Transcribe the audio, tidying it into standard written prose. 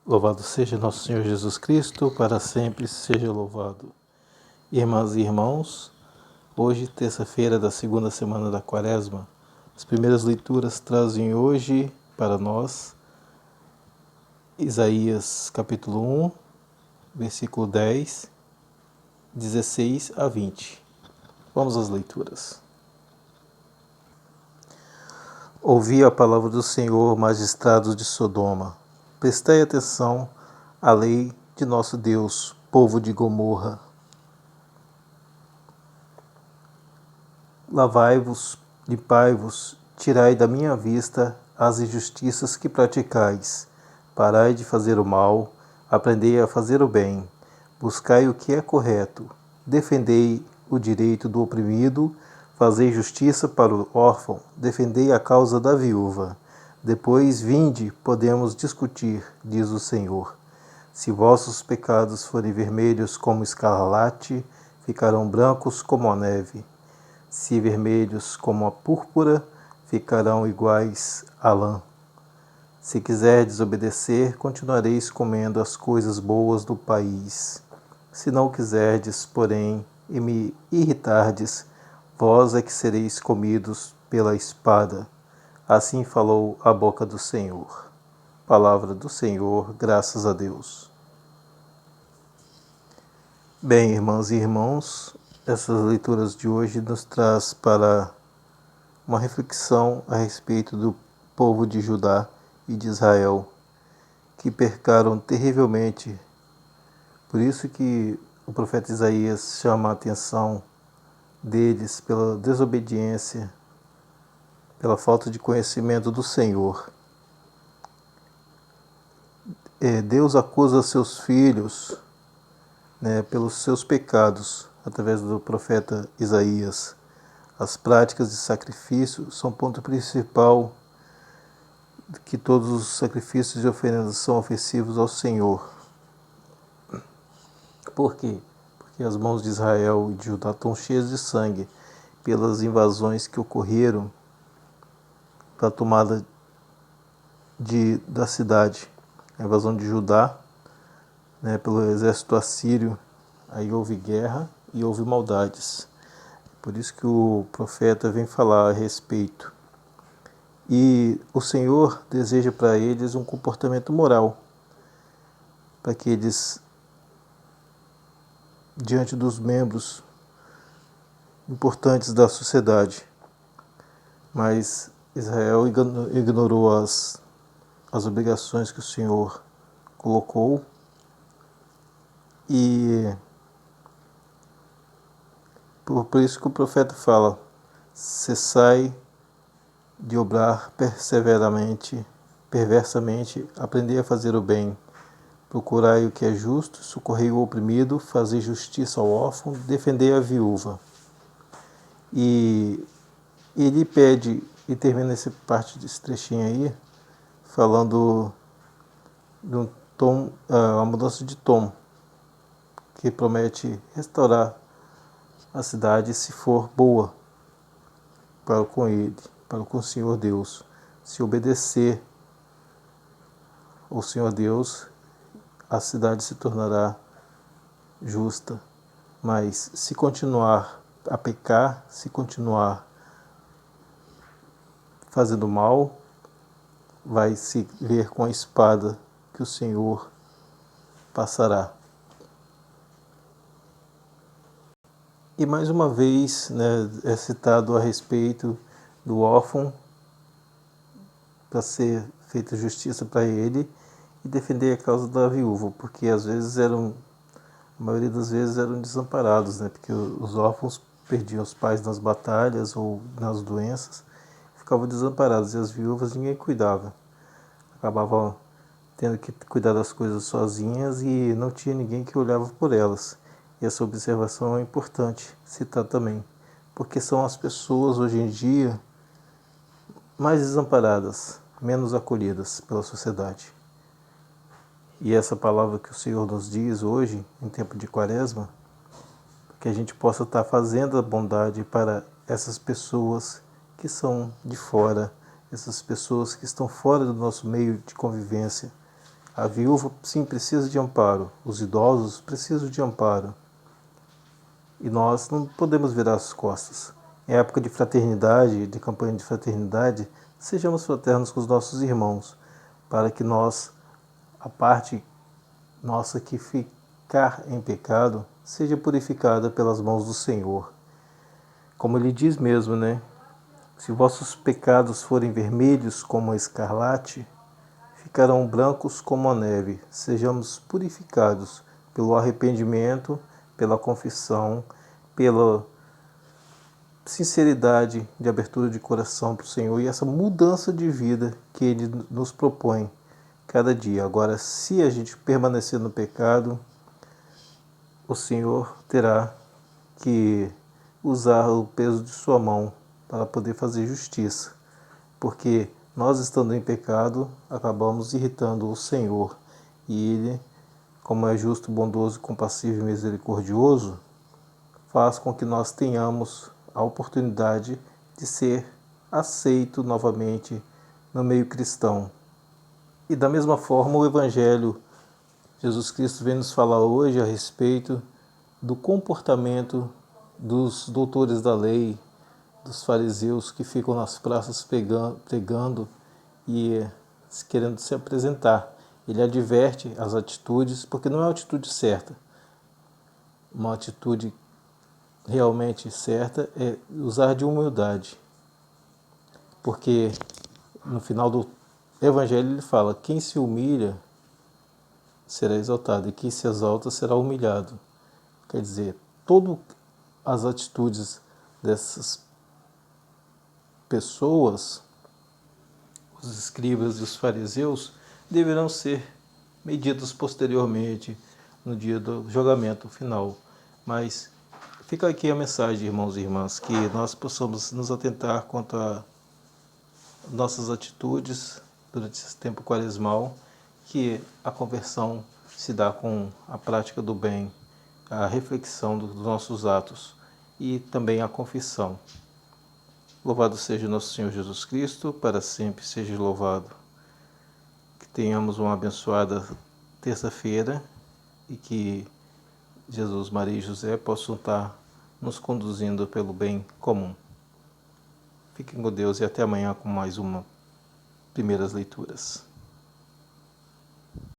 Louvado seja nosso Senhor Jesus Cristo, para sempre seja louvado. Irmãs e irmãos, hoje, terça-feira da segunda semana da Quaresma, as primeiras leituras trazem hoje para nós Isaías capítulo 1, versículo 10, 16 a 20. Vamos às leituras. Ouvi a palavra do Senhor, magistrados de Sodoma. Prestai atenção à lei de nosso Deus, povo de Gomorra. Lavai-vos, limpai-vos, tirai da minha vista as injustiças que praticais. Parai de fazer o mal, aprendei a fazer o bem. Buscai o que é correto, defendei o direito do oprimido, fazei justiça para o órfão, defendei a causa da viúva. Depois, vinde, podemos discutir, diz o Senhor. Se vossos pecados forem vermelhos como escarlate, ficarão brancos como a neve. Se vermelhos como a púrpura, ficarão iguais à lã. Se quiserdes obedecer, continuareis comendo as coisas boas do país. Se não quiserdes, porém, e me irritardes, vós é que sereis comidos pela espada. Assim falou a boca do Senhor. Palavra do Senhor, graças a Deus. Bem, irmãs e irmãos, essas leituras de hoje nos traz para uma reflexão a respeito do povo de Judá e de Israel, que pecaram terrivelmente. Por isso que o profeta Isaías chama a atenção deles pela desobediência, pela falta de conhecimento do Senhor. Deus acusa seus filhos, pelos seus pecados, através do profeta Isaías. As práticas de sacrifício são ponto principal, que todos os sacrifícios e oferendas são ofensivos ao Senhor. Por quê? Porque as mãos de Israel e de Judá estão cheias de sangue pelas invasões que ocorreram para a tomada da cidade. A invasão de Judá, pelo exército assírio, aí houve guerra e houve maldades. Por isso que o profeta vem falar a respeito. E o Senhor deseja para eles um comportamento moral, para que eles, diante dos membros importantes da sociedade, mas Israel ignorou as obrigações que o Senhor colocou e por isso que o profeta fala: cessai de obrar perversamente, aprendei a fazer o bem, procurai o que é justo, socorrei o oprimido, fazei justiça ao órfão, defendei a viúva. E ele pede, e termina essa parte desse trechinho aí, falando de um tom, uma mudança de tom, que promete restaurar a cidade se for boa para com ele, para com o Senhor Deus. Se obedecer ao Senhor Deus, a cidade se tornará justa. Mas se continuar a pecar, se continuar fazendo mal, vai se ver com a espada que o Senhor passará. E mais uma vez, é citado a respeito do órfão, para ser feita justiça para ele e defender a causa da viúva, porque às vezes a maioria das vezes eram desamparados, porque os órfãos perdiam os pais nas batalhas ou nas doenças, ficavam desamparados, e as viúvas ninguém cuidava, acabavam tendo que cuidar das coisas sozinhas e não tinha ninguém que olhava por elas. E essa observação é importante citar também, porque são as pessoas hoje em dia mais desamparadas, menos acolhidas pela sociedade. E essa palavra que o Senhor nos diz hoje, em tempo de Quaresma, que a gente possa estar fazendo a bondade para essas pessoas que são de fora, essas pessoas que estão fora do nosso meio de convivência, A viúva, sim, precisa de amparo. Os idosos precisam de amparo. E nós não podemos virar as costas. Em época de fraternidade, de campanha de fraternidade, sejamos fraternos com os nossos irmãos, para que nós, a parte nossa que ficar em pecado, seja purificada pelas mãos do Senhor. Como ele diz mesmo, né? Se vossos pecados forem vermelhos como a escarlate, ficarão brancos como a neve. Sejamos purificados pelo arrependimento, pela confissão, pela sinceridade de abertura de coração para o Senhor e essa mudança de vida que Ele nos propõe cada dia. Agora, se a gente permanecer no pecado, o Senhor terá que usar o peso de sua mão para poder fazer justiça, porque nós, estando em pecado, acabamos irritando o Senhor, e Ele, como é justo, bondoso, compassivo e misericordioso, faz com que nós tenhamos a oportunidade de ser aceito novamente no meio cristão. E da mesma forma, o Evangelho, Jesus Cristo vem nos falar hoje a respeito do comportamento dos doutores da lei, dos fariseus que ficam nas praças pregando e querendo se apresentar. Ele adverte as atitudes, porque não é a atitude certa. Uma atitude realmente certa é usar de humildade. Porque no final do Evangelho ele fala: quem se humilha será exaltado e quem se exalta será humilhado. Quer dizer, todas as atitudes dessas pessoas, os escribas e os fariseus, deverão ser medidas posteriormente no dia do julgamento final. Mas fica aqui a mensagem, irmãos e irmãs, que nós possamos nos atentar quanto a nossas atitudes durante esse tempo quaresmal, que a conversão se dá com a prática do bem, a reflexão dos nossos atos e também a confissão. Louvado seja nosso Senhor Jesus Cristo, para sempre seja louvado. Que tenhamos uma abençoada terça-feira e que Jesus, Maria e José possam estar nos conduzindo pelo bem comum. Fiquem com Deus e até amanhã com mais uma Primeiras Leituras.